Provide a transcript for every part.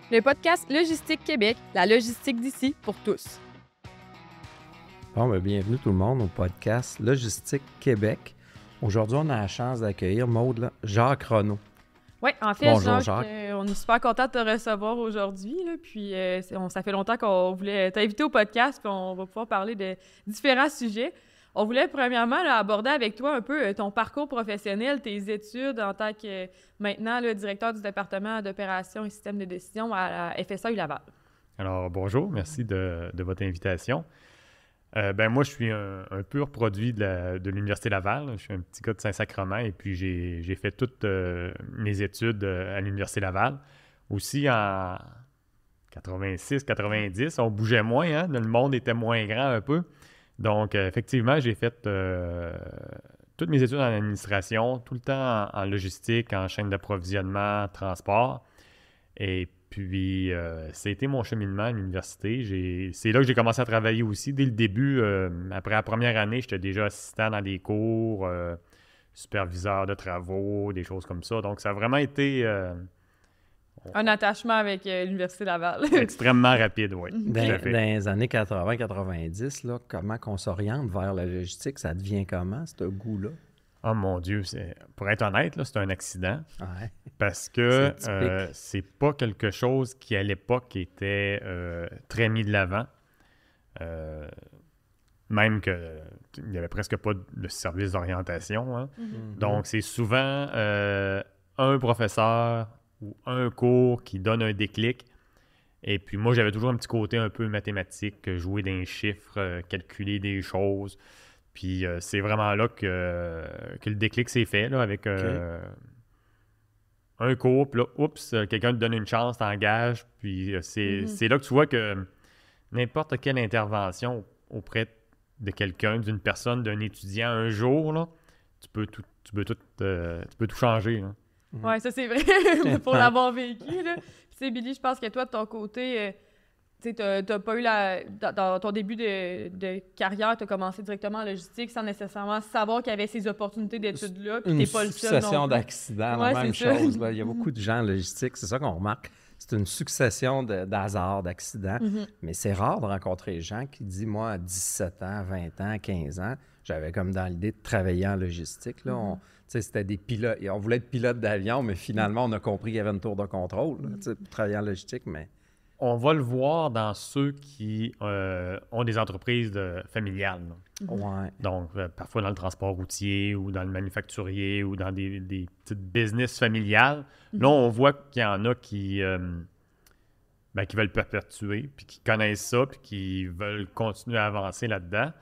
le podcast Logistique Québec, la logistique d'ici pour tous. Bon, bien, bienvenue tout le monde au podcast Logistique Québec. Aujourd'hui, on a la chance d'accueillir Maude, là, Jacques Renaud. Oui, en fait, Bonjour, Jacques. On est super content de te recevoir aujourd'hui. Là, puis, ça fait longtemps qu'on voulait t'inviter au podcast, puis on va pouvoir parler de différents sujets. On voulait premièrement là, aborder avec toi un peu ton parcours professionnel, tes études en tant que maintenant là, directeur du département d'opérations et systèmes de décision à la FSA Laval. Alors, bonjour, merci de votre invitation. Moi, je suis un pur produit de l'Université Laval. Je suis un petit gars de Saint-Sacrement et puis j'ai fait toutes mes études à l'Université Laval. Aussi, en 86-90, on bougeait moins, hein? Le monde était moins grand un peu. Donc, effectivement, j'ai fait toutes mes études en administration, tout le temps en logistique, en chaîne d'approvisionnement, transport. Et puis, ça a été mon cheminement à l'université. C'est là que j'ai commencé à travailler aussi. Dès le début, après la première année, j'étais déjà assistant dans des cours, superviseur de travaux, des choses comme ça. Donc, ça a vraiment été... un attachement avec l'Université Laval. Extrêmement rapide, oui. Dans les années 80-90, là, comment qu'on s'oriente vers la logistique? Ça devient comment, ce goût-là? Oh mon Dieu, pour être honnête, là, c'est un accident. Ouais. Parce que c'est pas quelque chose qui, à l'époque, était très mis de l'avant. Même qu'il n'y avait presque pas de service d'orientation. Hein. Mm-hmm. Donc, c'est souvent un professeur ou un cours qui donne un déclic. Et puis moi, j'avais toujours un petit côté un peu mathématique, jouer des chiffres, calculer des choses. Puis c'est vraiment là que le déclic s'est fait, là, avec un cours. Puis là, oups, quelqu'un te donne une chance, t'engages. Puis c'est là que tu vois que n'importe quelle intervention auprès de quelqu'un, d'une personne, d'un étudiant, un jour, là, tu peux tout changer. Là. Oui, ça c'est vrai, pour l'avoir vécu. Là. Tu sais, Billy, je pense que toi, de ton côté, tu sais, t'as pas eu dans ton début de carrière, tu as commencé directement en logistique sans nécessairement savoir qu'il y avait ces opportunités d'études-là, puis t'es pas le seul non plus. Une succession d'accidents, la même chose. Là. Il y a beaucoup de gens en logistique, c'est ça qu'on remarque. C'est une succession d'hasards, d'accidents. Mais c'est rare de rencontrer des gens qui disent, moi, à 17 ans, 20 ans, 15 ans, j'avais comme dans l'idée de travailler en logistique. Là. C'était des pilotes. On voulait être pilote d'avion, mais finalement, on a compris qu'il y avait une tour de contrôle pour travailler en logistique. Mais... On va le voir dans ceux qui ont des entreprises familiales. Ouais. Donc, parfois dans le transport routier ou dans le manufacturier ou dans des petites business familiales. Là, on voit qu'il y en a qui veulent perpétuer, puis qui connaissent ça, puis qui veulent continuer à avancer là-dedans.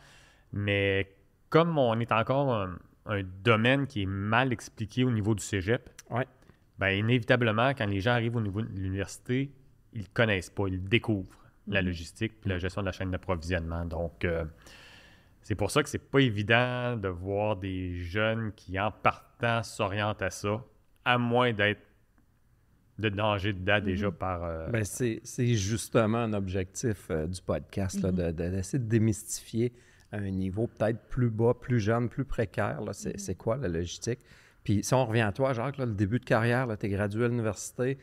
Mais comme on est encore un domaine qui est mal expliqué au niveau du cégep, inévitablement, quand les gens arrivent au niveau de l'université, ils ne connaissent pas, ils découvrent la logistique et la gestion de la chaîne d'approvisionnement. Donc, c'est pour ça que c'est pas évident de voir des jeunes qui, en partant, s'orientent à ça, à moins d'être de danger dedans déjà par... c'est justement un objectif du podcast, là, d'essayer de démystifier à un niveau peut-être plus bas, plus jeune, plus précaire. Là, c'est quoi la logistique? Puis si on revient à toi, Jacques, là, le début de carrière, tu es gradué à l'université,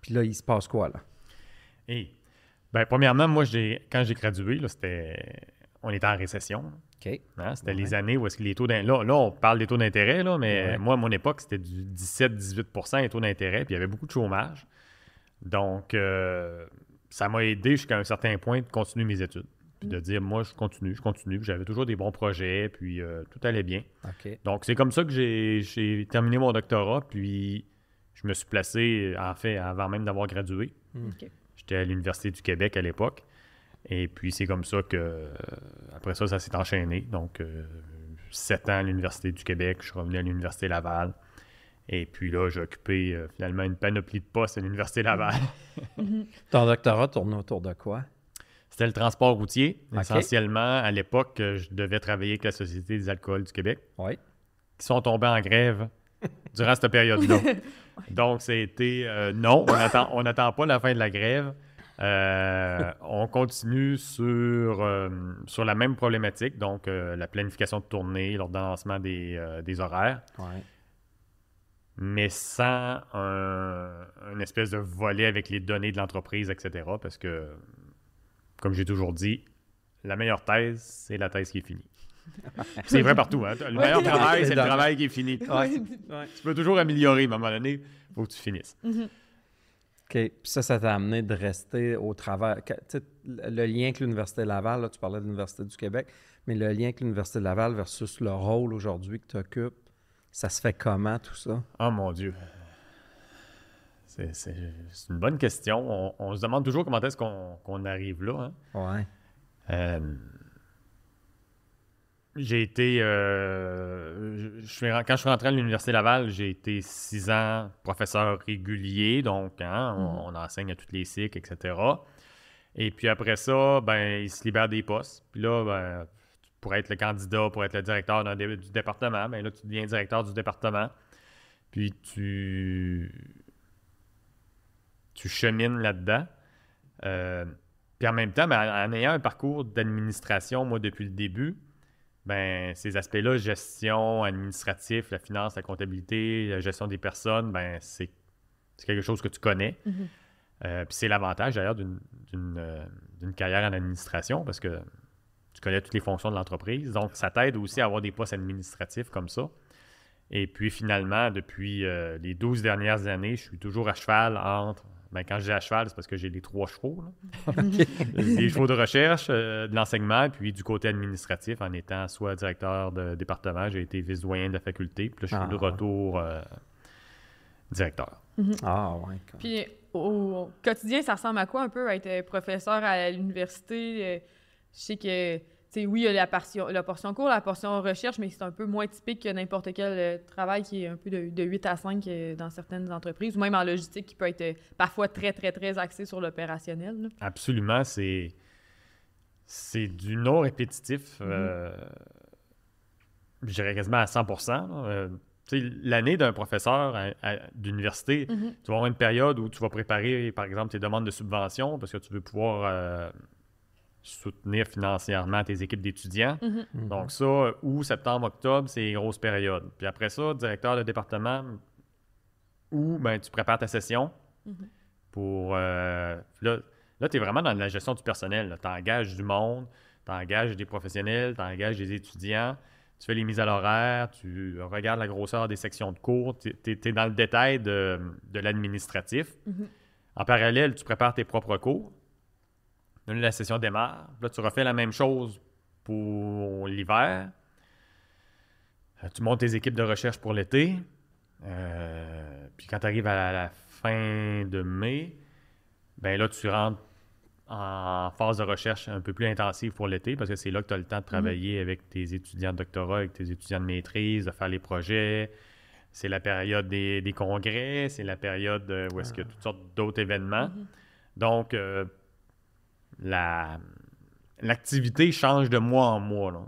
puis là, il se passe quoi, là? Premièrement, moi, quand j'ai gradué, là, on était en récession. OK. Hein? C'était les années où est-ce que les taux d'intérêt... Là, on parle des taux d'intérêt, là, mais moi, à mon époque, c'était du 17-18 % les taux d'intérêt, puis il y avait beaucoup de chômage. Donc, ça m'a aidé jusqu'à un certain point de continuer mes études. Puis de dire, moi, je continue. J'avais toujours des bons projets, puis tout allait bien. OK. Donc, c'est comme ça que j'ai terminé mon doctorat, puis je me suis placé, en fait, avant même d'avoir gradué. OK. J'étais à l'Université du Québec à l'époque. Et puis, c'est comme ça que, après ça s'est enchaîné. Donc, 7 ans à l'Université du Québec, je suis revenu à l'Université Laval. Et puis là, j'ai occupé finalement une panoplie de postes à l'Université Laval. Ton doctorat tourne autour de quoi? C'était le transport routier. Okay. Essentiellement, à l'époque, je devais travailler avec la Société des alcools du Québec, qui sont tombés en grève durant cette période-là. Donc, c'était non, on n'attend pas la fin de la grève. On continue sur la même problématique, donc la planification de tournée, l'ordonnancement des horaires. mais sans une espèce de volet avec les données de l'entreprise, etc. Parce que, comme j'ai toujours dit, la meilleure thèse, c'est la thèse qui est finie. C'est vrai partout. Hein? Le meilleur travail, c'est le travail qui est fini. Tu peux toujours améliorer, mais à un moment donné, il faut que tu finisses. Mm-hmm. OK. Puis ça t'a amené de rester au travers. Le lien avec l'Université Laval, là, tu parlais de l'Université du Québec, mais le lien avec l'Université Laval versus le rôle aujourd'hui que tu occupes, ça se fait comment, tout ça? Oh mon Dieu! C'est une bonne question. On se demande toujours comment est-ce qu'on arrive là. Hein? Ouais. J'ai été... quand je suis rentré à l'Université Laval, j'ai été 6 ans professeur régulier, donc on enseigne à tous les cycles, etc. Et puis après ça, ben il se libère des postes. Puis là, ben, pour être le candidat, pour être le directeur du département, ben là, tu deviens directeur du département. Puis tu chemines là-dedans. Puis en même temps, ben, en ayant un parcours d'administration, moi, depuis le début, ben ces aspects-là, gestion, administratif, la finance, la comptabilité, la gestion des personnes, ben c'est quelque chose que tu connais. Mm-hmm. Puis c'est l'avantage, d'ailleurs, d'une carrière en administration, parce que tu connais toutes les fonctions de l'entreprise. Donc, ça t'aide aussi à avoir des postes administratifs comme ça. Et puis, finalement, depuis les 12 dernières années, je suis toujours à cheval entre... Ben, quand je dis à cheval, c'est parce que j'ai les 3 chevaux. Les chevaux de recherche, de l'enseignement, puis du côté administratif, en étant soit directeur de département, j'ai été vice-doyen de la faculté, puis là, je suis de retour directeur. Mm-hmm. Ah, ouais. Puis, au quotidien, ça ressemble à quoi un peu être professeur à l'université? Je sais que, tu sais, oui, il y a la portion cours, la portion recherche, mais c'est un peu moins typique que n'importe quel travail qui est un peu de 8 à 5 dans certaines entreprises, ou même en logistique, qui peut être parfois très, très, très axé sur l'opérationnel. Là. Absolument, c'est du non répétitif, je dirais quasiment à 100%. L'année d'un professeur d'université, tu vas avoir une période où tu vas préparer, par exemple, tes demandes de subvention parce que tu veux pouvoir soutenir financièrement tes équipes d'étudiants. Donc ça, août, septembre, octobre, c'est une grosse période. Puis après ça, directeur de département, où ben, tu prépares ta session pour... là, tu es vraiment dans la gestion du personnel. Tu engages du monde, tu engages des professionnels, tu engages des étudiants. Tu fais les mises à l'horaire, tu regardes la grosseur des sections de cours, tu es dans le détail de l'administratif. En parallèle, tu prépares tes propres cours. Là, la session démarre. Là, tu refais la même chose pour l'hiver. Tu montes tes équipes de recherche pour l'été. Puis quand tu arrives à la fin de mai, ben là, tu rentres en phase de recherche un peu plus intensive pour l'été parce que c'est là que tu as le temps de travailler avec tes étudiants de doctorat, avec tes étudiants de maîtrise, de faire les projets. C'est la période des congrès, c'est la période où est-ce qu'il y a toutes sortes d'autres événements. Donc, l'activité change de mois en mois. Là.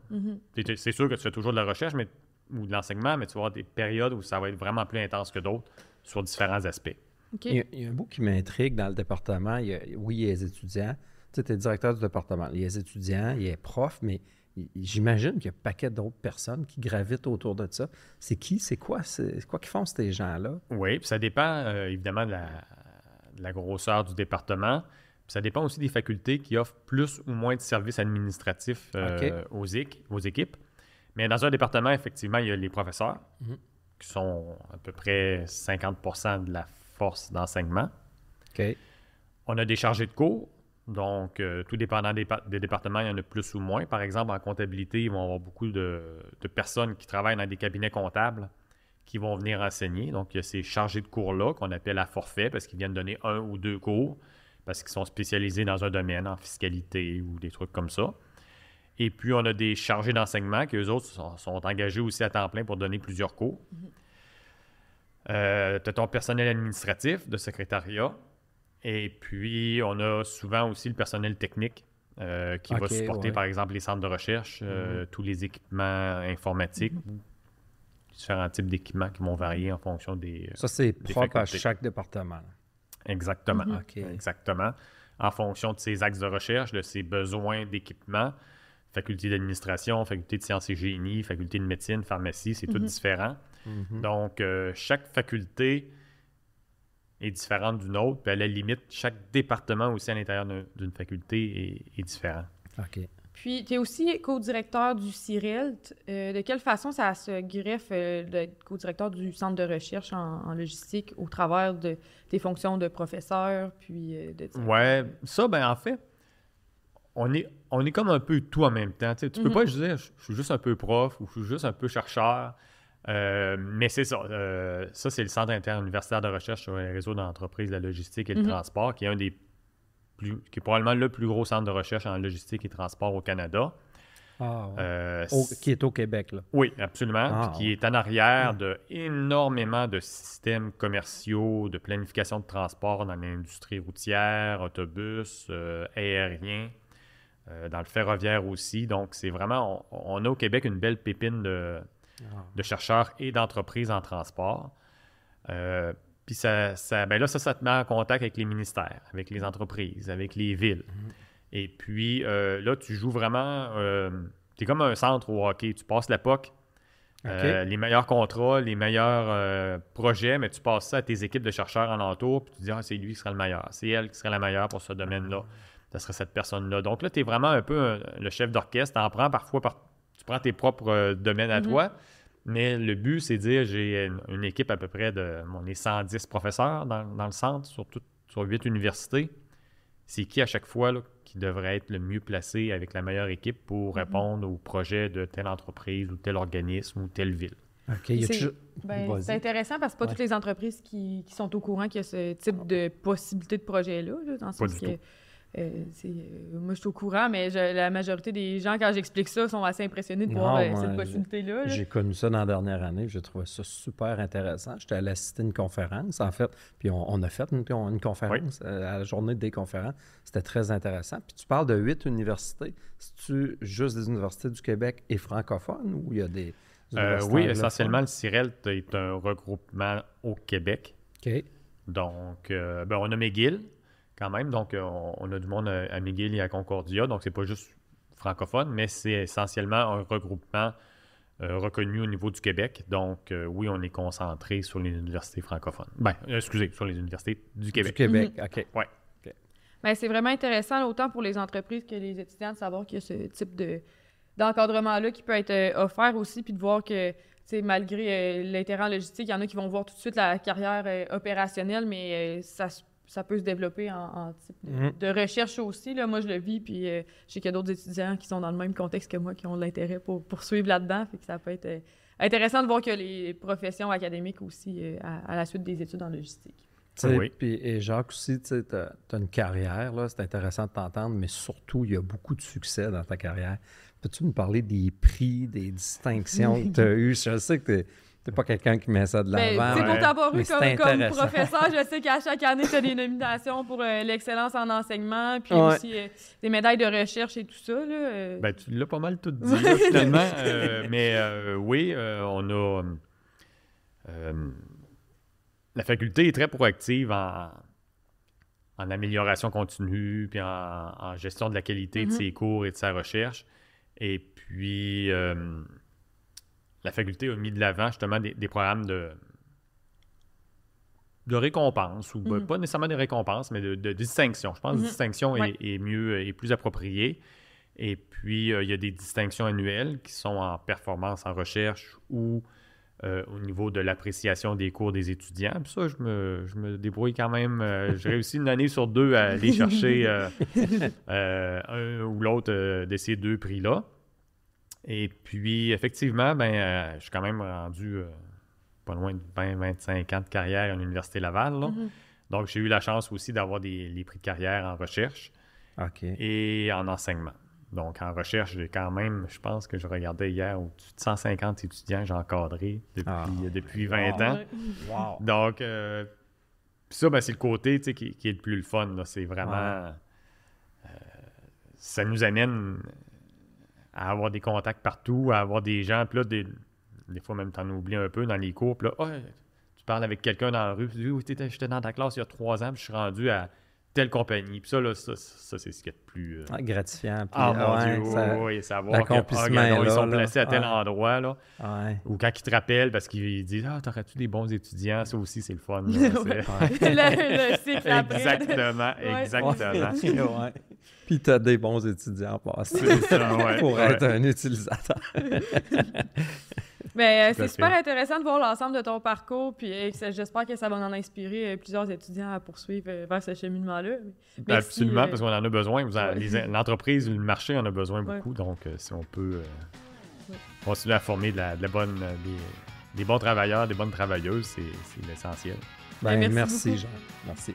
C'est sûr que tu fais toujours de la recherche ou de l'enseignement, mais tu vas avoir des périodes où ça va être vraiment plus intense que d'autres sur différents aspects. Okay. Il y a un bout qui m'intrigue dans le département. Il y a les étudiants. Tu sais, tu es directeur du département. Il y a les étudiants, il y a les profs, mais j'imagine qu'il y a un paquet d'autres personnes qui gravitent autour de ça. C'est qui? C'est quoi qu'ils font, ces gens-là? Oui, puis ça dépend évidemment de la grosseur du département. Puis ça dépend aussi des facultés qui offrent plus ou moins de services administratifs aux équipes. Mais dans un département, effectivement, il y a les professeurs qui sont à peu près 50% de la force d'enseignement. Okay. On a des chargés de cours. Donc, tout dépendant des départements, il y en a plus ou moins. Par exemple, en comptabilité, ils vont avoir beaucoup de personnes qui travaillent dans des cabinets comptables qui vont venir enseigner. Donc, il y a ces chargés de cours-là qu'on appelle à forfait parce qu'ils viennent donner 1 ou 2 cours parce qu'ils sont spécialisés dans un domaine, en fiscalité ou des trucs comme ça. Et puis, on a des chargés d'enseignement qui, eux autres, sont engagés aussi à temps plein pour donner plusieurs cours. Tu as ton personnel administratif de secrétariat. Et puis, on a souvent aussi le personnel technique qui va supporter, par exemple, les centres de recherche, tous les équipements informatiques, différents types d'équipements qui vont varier en fonction des Ça, c'est propre facultés. à chaque département. Exactement. Okay. Exactement. En fonction de ses axes de recherche, de ses besoins d'équipement, faculté d'administration, faculté de sciences et génie, faculté de médecine, pharmacie, c'est tout différent. Donc, chaque faculté est différente d'une autre, puis à la limite, chaque département aussi à l'intérieur d'une faculté est différent. OK. Puis, tu es aussi co-directeur du CIRELT. De quelle façon ça se greffe d'être co-directeur du Centre de recherche en logistique au travers de tes fonctions de professeur, puis de directeur? Ouais, ça, ben en fait, on est comme un peu tout en même temps. Tu peux pas juste dire je suis juste un peu prof ou je suis juste un peu chercheur. Mais c'est ça. Ça, c'est le Centre interuniversitaire de recherche sur les réseaux d'entreprises, la logistique et le transport, qui est qui est probablement le plus gros centre de recherche en logistique et transport au Canada. Ah, ouais. Qui est au Québec, là. Oui, absolument. Puis qui est en arrière de énormément de systèmes commerciaux, de planification de transport dans l'industrie routière, autobus, aérien, dans le ferroviaire aussi. Donc, c'est vraiment... On a au Québec une belle pépine de chercheurs et d'entreprises en transport. Puis ça te met en contact avec les ministères, avec les entreprises, avec les villes. Et puis là, tu joues vraiment... tu es comme un centre au hockey. Tu passes la POC, les meilleurs contrats, les meilleurs projets, mais tu passes ça à tes équipes de chercheurs en entour, puis tu dis « c'est lui qui sera le meilleur. C'est elle qui serait la meilleure pour ce domaine-là. Ça serait cette personne-là. » Donc là, tu es vraiment un peu le chef d'orchestre. Tu en prends parfois... Tu prends tes propres domaines à toi. Mais le but, c'est de dire, j'ai une équipe à peu près on est 110 professeurs dans le centre, sur 8 universités. C'est qui à chaque fois là, qui devrait être le mieux placé avec la meilleure équipe pour répondre aux projets de telle entreprise ou tel organisme ou telle ville. OK. C'est intéressant parce que pas toutes les entreprises qui sont au courant qu'il y a ce type de possibilité de projet-là, dans le sens que... moi, je suis au courant, mais la majorité des gens, quand j'explique ça, sont assez impressionnés de voir cette possibilité-là. J'ai connu ça dans la dernière année. J'ai trouvé ça super intéressant. J'étais allé assister à une conférence, en fait. Puis on a fait une conférence à la journée des conférences. C'était très intéressant. Puis tu parles de 8 universités. C'est-tu juste des universités du Québec et francophones ou il y a des universités oui, essentiellement, le CIRELT est un regroupement au Québec. OK. Donc, on a McGill. Quand même, donc on a du monde à McGill et à Concordia, donc c'est pas juste francophone, mais c'est essentiellement un regroupement reconnu au niveau du Québec. Donc oui, on est concentré sur les universités francophones. Sur les universités du Québec. Du Québec, OK. Ouais. Bien, c'est vraiment intéressant, là, autant pour les entreprises que les étudiants, de savoir qu'il y a ce type d'encadrement-là qui peut être offert aussi, puis de voir que, malgré l'intérêt en logistique, il y en a qui vont voir tout de suite la carrière opérationnelle, mais ça peut se développer en type de recherche aussi. Là. Moi, je le vis, puis je sais qu'il y a d'autres étudiants qui sont dans le même contexte que moi, qui ont de l'intérêt pour poursuivre là-dedans. Fait que ça peut être intéressant de voir que les professions académiques aussi, à la suite des études en logistique. Oui. Et Jacques aussi, tu as une carrière, là, c'est intéressant de t'entendre, mais surtout, il y a beaucoup de succès dans ta carrière. Peux-tu nous parler des prix, des distinctions que tu as eues? Je sais que t'es pas quelqu'un qui met ça de l'avant. Pour t'avoir eu comme professeur, je sais qu'à chaque année, tu as des nominations pour l'excellence en enseignement, puis aussi des médailles de recherche et tout ça. Là, tu l'as pas mal tout dit, là, finalement. Mais oui, on a... la faculté est très proactive en amélioration continue, puis en gestion de la qualité de ses cours et de sa recherche. Et puis... la faculté a mis de l'avant justement des programmes de récompense, ou pas nécessairement des récompenses, mais de distinction. Je pense que distinction est mieux et plus appropriée. Et puis, il y a des distinctions annuelles qui sont en performance en recherche ou au niveau de l'appréciation des cours des étudiants. Puis ça, je me débrouille quand même. Je réussis une année sur deux à aller chercher un ou l'autre de ces deux prix-là. Et puis, effectivement, je suis quand même rendu pas loin de 20-25 ans de carrière à l'Université Laval. Là. Donc, j'ai eu la chance aussi d'avoir les prix de carrière en recherche et en enseignement. Donc, en recherche, j'ai quand même, je pense que je regardais hier, au-dessus de 150 étudiants que j'ai encadrés depuis 20 ans. Wow. Donc, ça, c'est le côté qui est le plus le fun. Là. C'est vraiment... ça nous amène... à avoir des contacts partout, à avoir des gens, puis là, des fois même, t'en oublies un peu dans les cours, puis là, tu parles avec quelqu'un dans la rue, puis tu dis, j'étais dans ta classe il y a 3 ans, puis je suis rendu à telle compagnie. Puis ça, là, ça c'est ce qui est le plus... gratifiant. Puis, mon Dieu, oui, savoir que ils sont placés à tel endroit, là. Ouais. Ou quand ils te rappellent parce qu'ils disent « Ah, t'aurais-tu des bons étudiants? » Ça aussi, c'est le fun. Là, le cycle après. Exactement. Ouais. Puis t'as des bons étudiants passés pour être un utilisateur. Mais c'est super intéressant de voir l'ensemble de ton parcours, puis j'espère que ça va en inspirer plusieurs étudiants à poursuivre vers ce cheminement-là. Merci, absolument, parce qu'on en a besoin. L'entreprise, le marché en a besoin beaucoup, donc si on peut continuer à former des bons travailleurs, des bonnes travailleuses, c'est l'essentiel. Merci beaucoup. Jean. Merci.